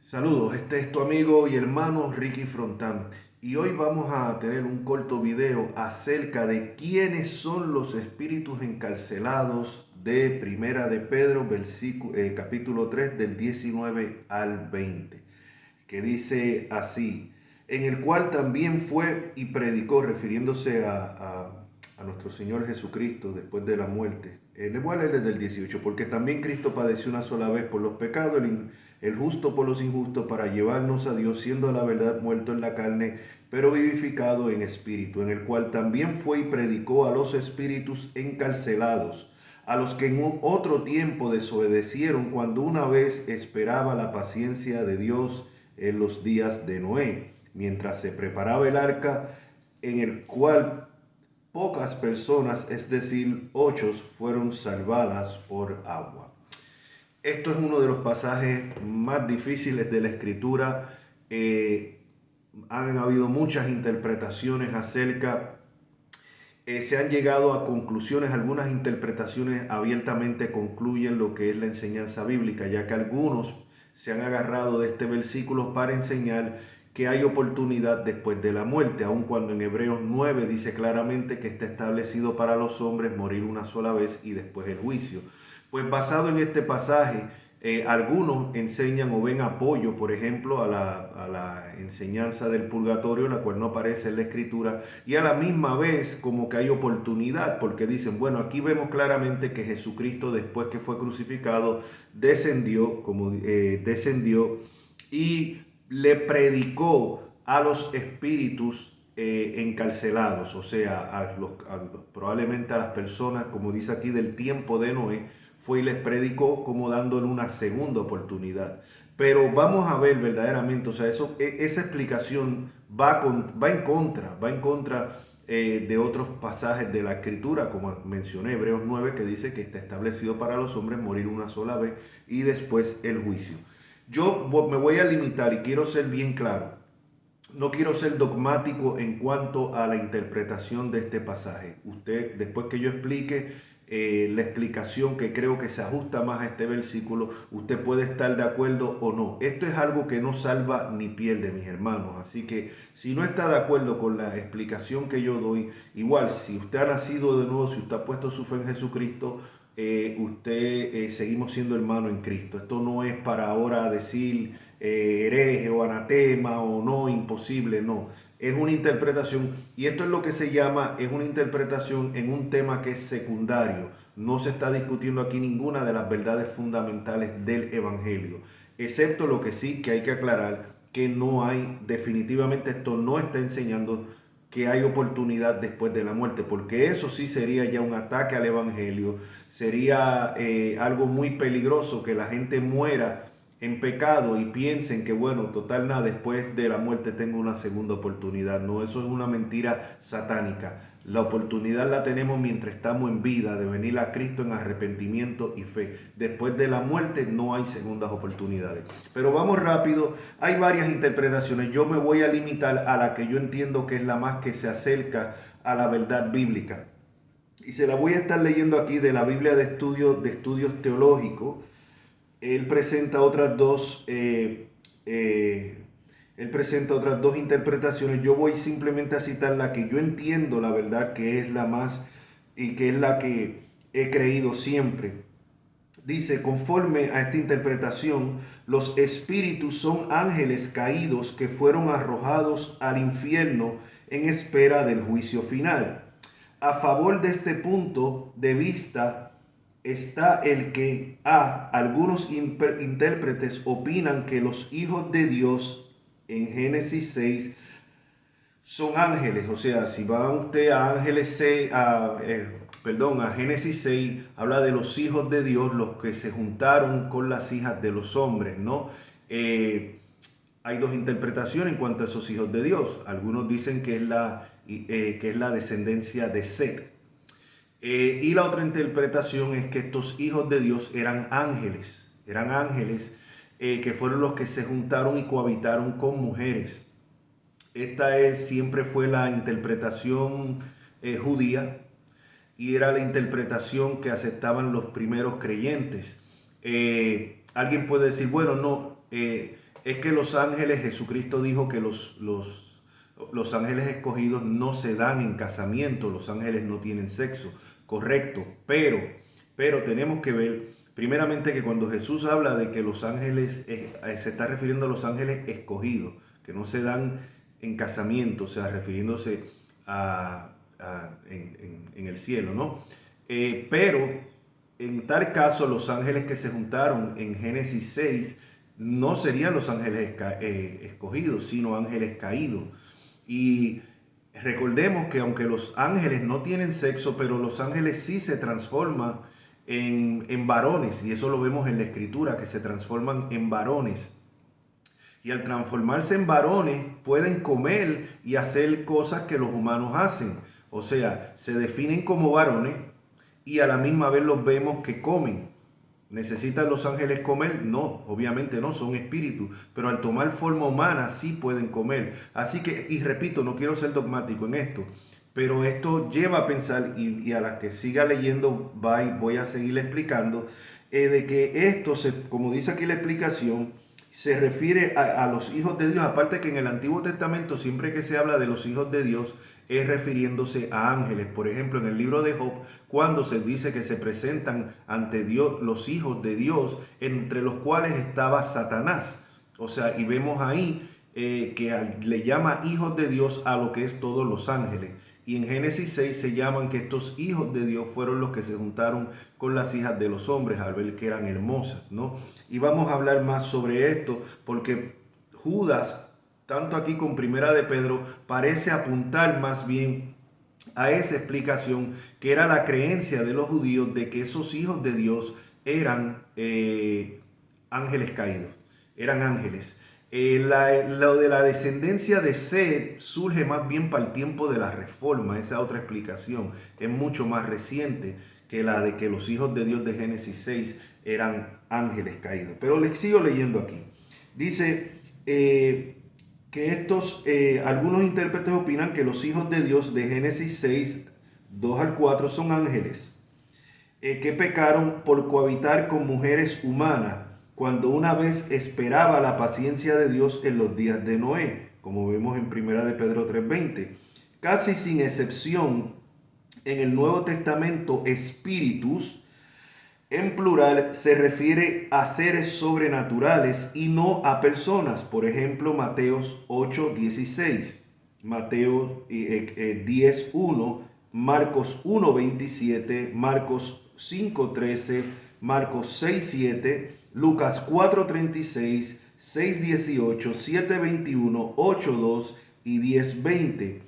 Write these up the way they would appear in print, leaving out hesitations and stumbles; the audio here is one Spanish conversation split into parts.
Saludos, este es tu amigo y hermano Ricky Frontán y hoy vamos a tener un corto video acerca de quiénes son los espíritus encarcelados de Primera de Pedro, capítulo 3 del 19 al 20, que dice así: en el cual también fue y predicó, refiriéndose a nuestro Señor Jesucristo después de la muerte. Le voy a leer desde el 18: porque también Cristo padeció una sola vez por los pecados, el justo por los injustos, para llevarnos a Dios, siendo a la verdad muerto en la carne, pero vivificado en espíritu, en el cual también fue y predicó a los espíritus encarcelados, a los que en otro tiempo desobedecieron, cuando una vez esperaba la paciencia de Dios en los días de Noé, mientras se preparaba el arca, en el cual pocas personas, es decir, 8, fueron salvadas por agua. Esto es uno de los pasajes más difíciles de la Escritura. Han habido muchas interpretaciones acerca. Se han llegado a conclusiones, algunas interpretaciones abiertamente concluyen lo que es la enseñanza bíblica, ya que algunos se han agarrado de este versículo para enseñar que hay oportunidad después de la muerte, aun cuando en Hebreos 9 dice claramente que está establecido para los hombres morir una sola vez y después el juicio. Pues basado en este pasaje, algunos enseñan o ven apoyo, por ejemplo, a la enseñanza del purgatorio, la cual no aparece en la Escritura, y a la misma vez como que hay oportunidad, porque dicen, bueno, aquí vemos claramente que Jesucristo, después que fue crucificado, descendió y le predicó a los espíritus encarcelados, o sea, probablemente a las personas, como dice aquí, del tiempo de Noé, fue y les predicó como dándole una segunda oportunidad. Pero vamos a ver verdaderamente, o sea, esa explicación va en contra de otros pasajes de la Escritura, como mencioné, Hebreos 9, que dice que está establecido para los hombres morir una sola vez y después el juicio. Yo me voy a limitar y quiero ser bien claro. No quiero ser dogmático en cuanto a la interpretación de este pasaje. Usted, después que yo explique la explicación que creo que se ajusta más a este versículo, usted puede estar de acuerdo o no. Esto es algo que no salva ni pierde, mis hermanos. Así que si no está de acuerdo con la explicación que yo doy, igual, si usted ha nacido de nuevo, si usted ha puesto su fe en Jesucristo, seguimos siendo hermanos en Cristo. Esto no es para ahora decir hereje o anatema o no, imposible, no. Es una interpretación, y esto es lo que se llama, es una interpretación en un tema que es secundario. No se está discutiendo aquí ninguna de las verdades fundamentales del Evangelio, excepto lo que sí que hay que aclarar, que no hay, definitivamente esto no está enseñando que hay oportunidad después de la muerte, porque eso sí sería ya un ataque al Evangelio, sería algo muy peligroso que la gente muera en pecado y piensen que bueno, total nada, después de la muerte tengo una segunda oportunidad. No, eso es una mentira satánica. La oportunidad la tenemos mientras estamos en vida de venir a Cristo en arrepentimiento y fe. Después de la muerte no hay segundas oportunidades. Pero vamos rápido, hay varias interpretaciones. Yo me voy a limitar a la que yo entiendo que es la más que se acerca a la verdad bíblica. Y se la voy a estar leyendo aquí de la Biblia de estudios teológicos. Él presenta otras dos, él presenta otras dos interpretaciones. Yo voy simplemente a citar la que yo entiendo, la verdad, que es la más y que es la que he creído siempre. Dice, conforme a esta interpretación, los espíritus son ángeles caídos que fueron arrojados al infierno en espera del juicio final. A favor de este punto de vista está el que algunos intérpretes opinan que los hijos de Dios en Génesis 6 son ángeles. O sea, si va usted a a Génesis 6, habla de los hijos de Dios, los que se juntaron con las hijas de los hombres, ¿no? Hay dos interpretaciones en cuanto a esos hijos de Dios. Algunos dicen que es la descendencia de Set. Y la otra interpretación es que estos hijos de Dios eran ángeles que fueron los que se juntaron y cohabitaron con mujeres. Siempre fue la interpretación judía y era la interpretación que aceptaban los primeros creyentes. Alguien puede decir, bueno, no, es que los ángeles, Jesucristo dijo que los ángeles escogidos no se dan en casamiento, los ángeles no tienen sexo, correcto, pero tenemos que ver primeramente que cuando Jesús habla de que los ángeles, se está refiriendo a los ángeles escogidos, que no se dan en casamiento, o sea, refiriéndose en el cielo, ¿no? Pero en tal caso, los ángeles que se juntaron en Génesis 6 no serían los ángeles escogidos, sino ángeles caídos. Y recordemos que aunque los ángeles no tienen sexo, pero los ángeles sí se transforman en varones, y eso lo vemos en la Escritura, que se transforman en varones. Y al transformarse en varones pueden comer y hacer cosas que los humanos hacen. O sea, se definen como varones y a la misma vez los vemos que comen. ¿Necesitan los ángeles comer? No, obviamente no, son espíritus, pero al tomar forma humana sí pueden comer. Así que, y repito, no quiero ser dogmático en esto, pero esto lleva a pensar, y a la que siga leyendo voy a seguir explicando, de que esto, como dice aquí la explicación, se refiere a los hijos de Dios. Aparte que en el Antiguo Testamento siempre que se habla de los hijos de Dios es refiriéndose a ángeles. Por ejemplo, en el libro de Job, cuando se dice que se presentan ante Dios los hijos de Dios, entre los cuales estaba Satanás. O sea, y vemos ahí que le llama hijos de Dios a lo que es todos los ángeles. Y en Génesis 6 se llaman que estos hijos de Dios fueron los que se juntaron con las hijas de los hombres al ver que eran hermosas, ¿no? Y vamos a hablar más sobre esto porque Judas, tanto aquí con Primera de Pedro, parece apuntar más bien a esa explicación que era la creencia de los judíos de que esos hijos de Dios eran ángeles caídos, eran ángeles. Lo de la descendencia de Seth surge más bien para el tiempo de la Reforma. Esa otra explicación es mucho más reciente que la de que los hijos de Dios de Génesis 6 eran ángeles caídos. Pero les sigo leyendo aquí. Dice que algunos intérpretes opinan que los hijos de Dios de Génesis 6, 2 al 4 son ángeles que pecaron por cohabitar con mujeres humanas, cuando una vez esperaba la paciencia de Dios en los días de Noé, como vemos en 1 de Pedro 3:20. Casi sin excepción, en el Nuevo Testamento, espíritus, en plural, se refiere a seres sobrenaturales y no a personas. Por ejemplo, Mateo 8:16, Mateo 10:1, Marcos 1:27, Marcos 5:13, Marcos 6:7, Lucas 4:36, 6:18, 7:21, 8:2 y 10:20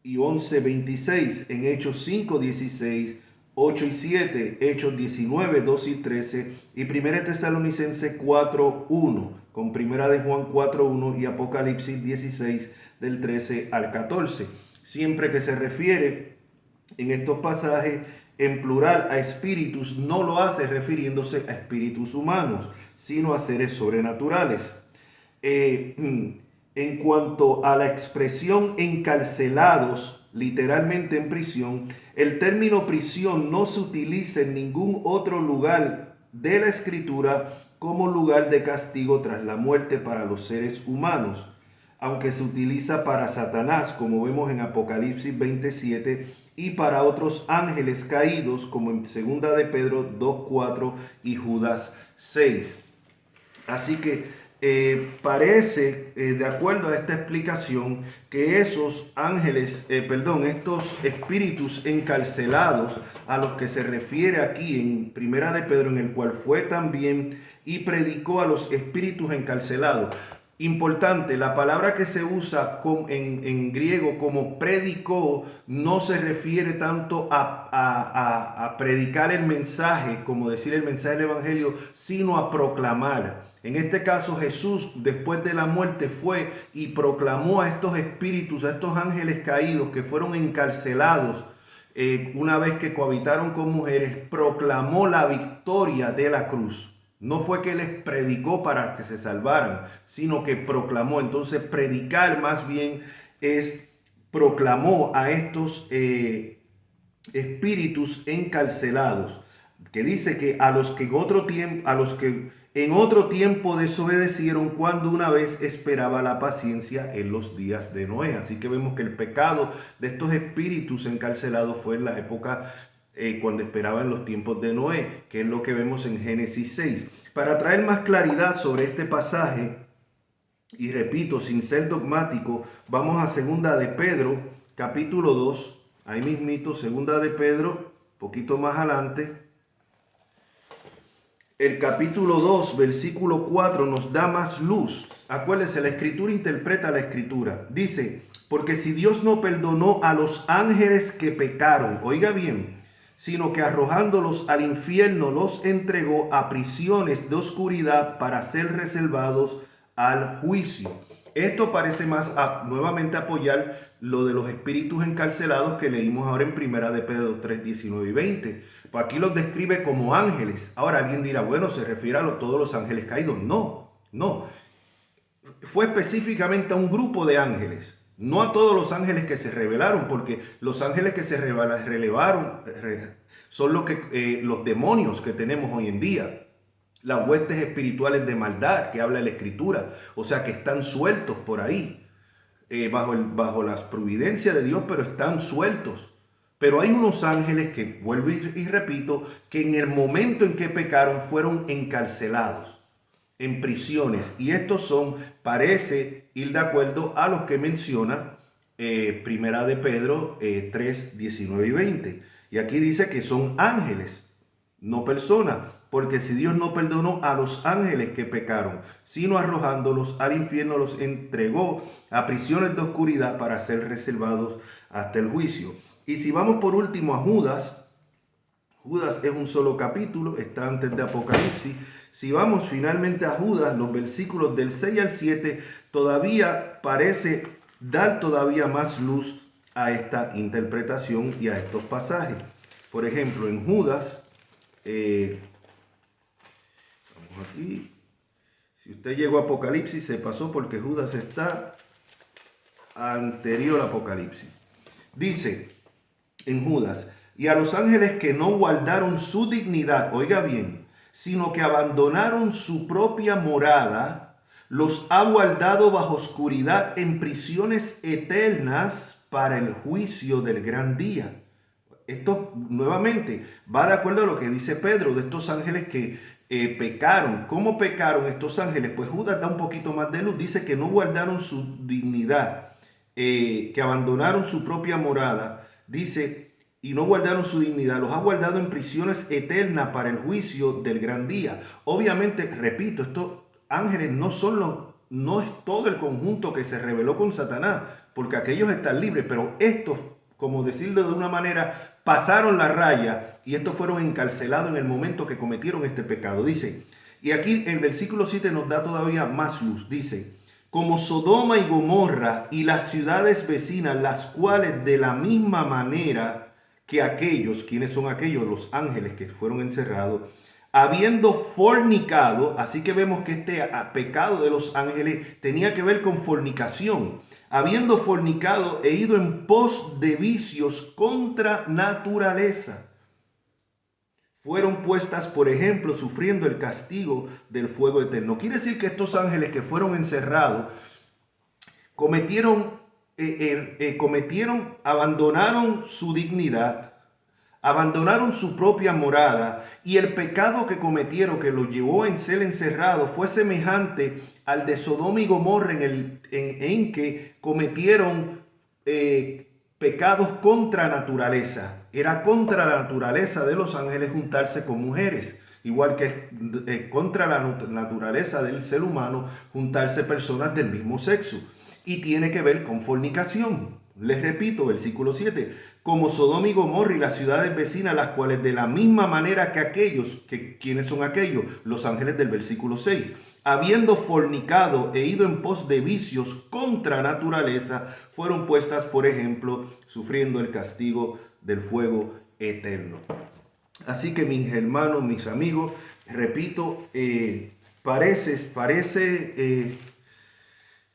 y 11:26, en Hechos 5:16, 8 y 7, Hechos 19, 2 y 13 y 1 Tesalonicenses 4:1, con 1 de Juan 4:1 y Apocalipsis 16 del 13 al 14. Siempre que se refiere en estos pasajes en plural a espíritus, no lo hace refiriéndose a espíritus humanos, sino a seres sobrenaturales. En cuanto a la expresión encarcelados, literalmente en prisión, el término prisión no se utiliza en ningún otro lugar de la Escritura como lugar de castigo tras la muerte para los seres humanos, aunque se utiliza para Satanás, como vemos en Apocalipsis 27, y para otros ángeles caídos, como en 2 de Pedro 2:4 y Judas 6. Así que parece, de acuerdo a esta explicación, que esos ángeles, estos espíritus encarcelados a los que se refiere aquí en 1 de Pedro, en el cual fue también y predicó a los espíritus encarcelados. Importante, la palabra que se usa en griego como predicó no se refiere tanto a predicar el mensaje, como decir el mensaje del evangelio, sino a proclamar. En este caso, Jesús, después de la muerte, fue y proclamó a estos espíritus, a estos ángeles caídos que fueron encarcelados una vez que cohabitaron con mujeres, proclamó la victoria de la cruz. No fue que les predicó para que se salvaran, sino que proclamó. Entonces, predicar más bien es proclamó a estos espíritus encarcelados, que dice que a los que en otro tiempo, a los que en otro tiempo desobedecieron cuando una vez esperaba la paciencia en los días de Noé. Así que vemos que el pecado de estos espíritus encarcelados fue en la época cuando esperaban los tiempos de Noé, que es lo que vemos en Génesis 6. Para traer más claridad sobre este pasaje, y repito, sin ser dogmático, vamos a segunda de Pedro, capítulo 2, ahí mismito, segunda de Pedro, poquito más adelante. El capítulo 2, versículo 4 nos da más luz. Acuérdense, la escritura interpreta la escritura. Dice, porque si Dios no perdonó a los ángeles que pecaron, oiga bien, sino que arrojándolos al infierno los entregó a prisiones de oscuridad para ser reservados al juicio. Esto parece más nuevamente apoyar lo de los espíritus encarcelados que leímos ahora en primera de Pedro 3, 19 y 20. Pues aquí los describe como ángeles. Ahora alguien dirá, bueno, se refiere a todos los ángeles caídos. No. Fue específicamente a un grupo de ángeles. No a todos los ángeles que se rebelaron, porque los ángeles que se relevaron son los demonios que tenemos hoy en día. Las huestes espirituales de maldad que habla la Escritura. O sea que están sueltos por ahí, bajo la providencia de Dios, pero están sueltos. Pero hay unos ángeles que, vuelvo y repito, que en el momento en que pecaron fueron encarcelados en prisiones. Y estos parece ir de acuerdo a los que menciona primera de Pedro 3, 19 y 20. Y aquí dice que son ángeles, no personas. Porque si Dios no perdonó a los ángeles que pecaron, sino arrojándolos al infierno los entregó a prisiones de oscuridad para ser reservados hasta el juicio. Y si vamos por último a Judas, Judas es un solo capítulo, está antes de Apocalipsis. Si vamos finalmente a Judas, los versículos del 6 al 7, todavía parece dar todavía más luz a esta interpretación y a estos pasajes. Por ejemplo, en Judas, aquí, si usted llegó a Apocalipsis, se pasó porque Judas está anterior a Apocalipsis. Dice en Judas, y a los ángeles que no guardaron su dignidad, oiga bien, sino que abandonaron su propia morada, los ha guardado bajo oscuridad en prisiones eternas para el juicio del gran día. Esto nuevamente va de acuerdo a lo que dice Pedro de estos ángeles que pecaron. ¿Cómo pecaron estos ángeles? Pues Judas da un poquito más de luz. Dice que no guardaron su dignidad, que abandonaron su propia morada. Dice, y no guardaron su dignidad, los ha guardado en prisiones eternas para el juicio del gran día. Obviamente, repito, estos ángeles no es todo el conjunto que se rebeló con Satanás, porque aquellos están libres, pero estos, como decirlo de una manera, pasaron la raya y estos fueron encarcelados en el momento que cometieron este pecado. Dice, y aquí el versículo 7 nos da todavía más luz. Dice, como Sodoma y Gomorra y las ciudades vecinas, las cuales de la misma manera que aquellos, ¿quiénes son aquellos? Los ángeles que fueron encerrados, habiendo fornicado. Así que vemos que este pecado de los ángeles tenía que ver con fornicación. Habiendo fornicado e ido en pos de vicios contra naturaleza, fueron puestas, por ejemplo, sufriendo el castigo del fuego eterno. Quiere decir que estos ángeles que fueron encerrados abandonaron su dignidad, abandonaron su propia morada, y el pecado que cometieron, que los llevó en ser encerrados, fue semejante al de Sodoma y Gomorra en que cometieron pecados contra naturaleza. Era contra la naturaleza de los ángeles juntarse con mujeres, igual que contra la naturaleza del ser humano juntarse personas del mismo sexo. Y tiene que ver con fornicación. Les repito, versículo 7, como Sodoma y Gomorra y las ciudades vecinas, las cuales de la misma manera que aquellos, ¿quiénes son aquellos? Los ángeles del versículo 6, habiendo fornicado e ido en pos de vicios contra naturaleza, fueron puestas, por ejemplo, sufriendo el castigo del fuego eterno. Así que mis hermanos, mis amigos, repito, parece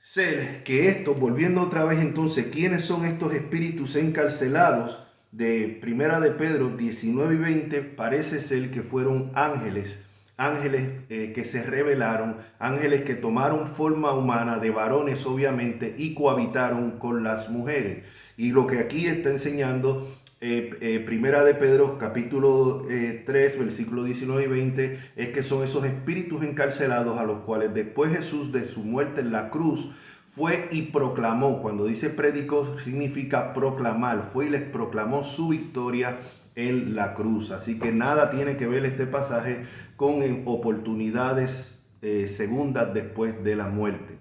ser que esto, volviendo otra vez entonces, ¿quiénes son estos espíritus encarcelados? De primera de Pedro 19 y 20, parece ser que fueron ángeles ángeles que se rebelaron, ángeles que tomaron forma humana de varones obviamente y cohabitaron con las mujeres. Y lo que aquí está enseñando Primera de Pedro capítulo 3 versículo 19 y 20 es que son esos espíritus encarcelados a los cuales después Jesús de su muerte en la cruz fue y proclamó. Cuando dice predicó significa proclamar, fue y les proclamó su victoria en la cruz. Así que nada tiene que ver este pasaje con oportunidades segundas después de la muerte.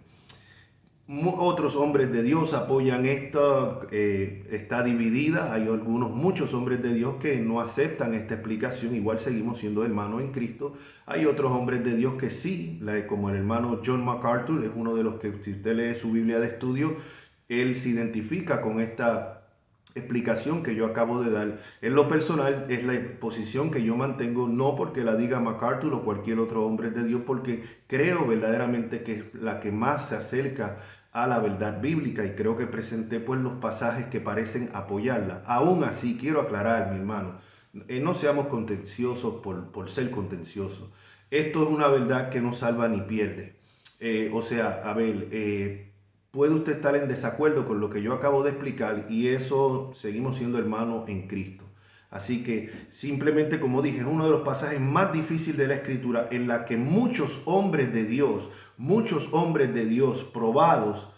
Otros hombres de Dios apoyan esta, está dividida. Hay muchos hombres de Dios que no aceptan esta explicación. Igual seguimos siendo hermanos en Cristo. Hay otros hombres de Dios que sí, como el hermano John MacArthur, es uno de los que, si usted lee su Biblia de estudio, él se identifica con esta explicación que yo acabo de dar. En lo personal es la posición que yo mantengo, no porque la diga MacArthur o cualquier otro hombre de Dios, porque creo verdaderamente que es la que más se acerca a la verdad bíblica, y creo que presenté pues los pasajes que parecen apoyarla. Aún así quiero aclarar, mi hermano, no seamos contenciosos por ser contenciosos. Esto es una verdad que no salva ni pierde. Puede usted estar en desacuerdo con lo que yo acabo de explicar y eso seguimos siendo hermanos en Cristo. Así que simplemente, como dije, es uno de los pasajes más difíciles de la Escritura en la que muchos hombres de Dios probados,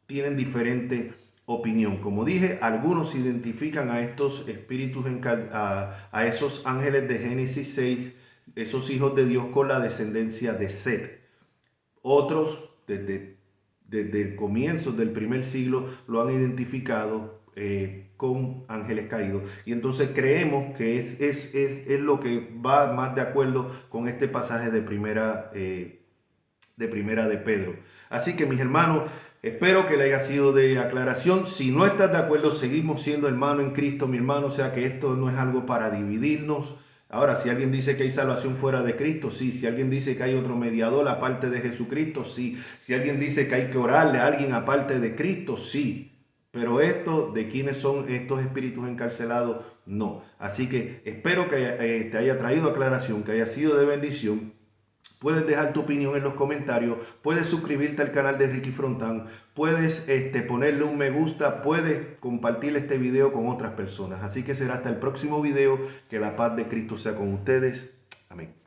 tienen diferente opinión. Como dije, algunos identifican a estos espíritus, a esos ángeles de Génesis 6, esos hijos de Dios, con la descendencia de Set. Otros, desde el comienzo del primer siglo, lo han identificado con ángeles caídos. Y entonces creemos que es lo que va más de acuerdo con este pasaje de primera de Pedro. Así que, mis hermanos, espero que le haya sido de aclaración. Si no estás de acuerdo, seguimos siendo hermanos en Cristo, mi hermano. O sea que esto no es algo para dividirnos. Ahora, si alguien dice que hay salvación fuera de Cristo, sí. Si alguien dice que hay otro mediador aparte de Jesucristo, sí. Si alguien dice que hay que orarle a alguien aparte de Cristo, sí. Pero esto, de quiénes son estos espíritus encarcelados, no. Así que espero que te haya traído aclaración, que haya sido de bendición. Puedes dejar tu opinión en los comentarios, puedes suscribirte al canal de Ricky Frontán, puedes ponerle un me gusta, puedes compartir este video con otras personas. Así que será hasta el próximo video, que la paz de Cristo sea con ustedes. Amén.